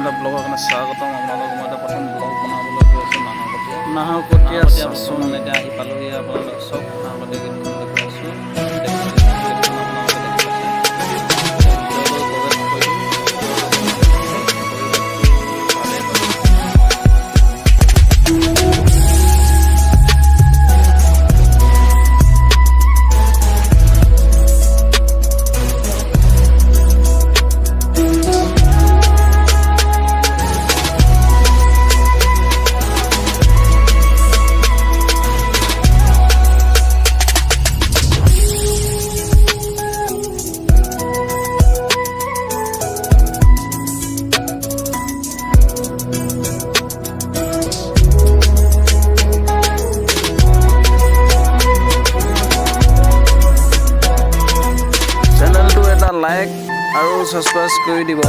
এটা ব্লগৰ কাৰণে স্বাগতম। আপোনালোকক মই এটা প্ৰথম ব্লগ বনাবলৈ গৈ আছোঁ নাহৰকটীয়া চাচোন। এতিয়া আহি পালোহি। আপোনালোক চব নাহৰকটীয়া গেটখন দেখুৱাইছোঁ। লাইক আৰু ছাবস্ক্ৰাইব কৰি দিব।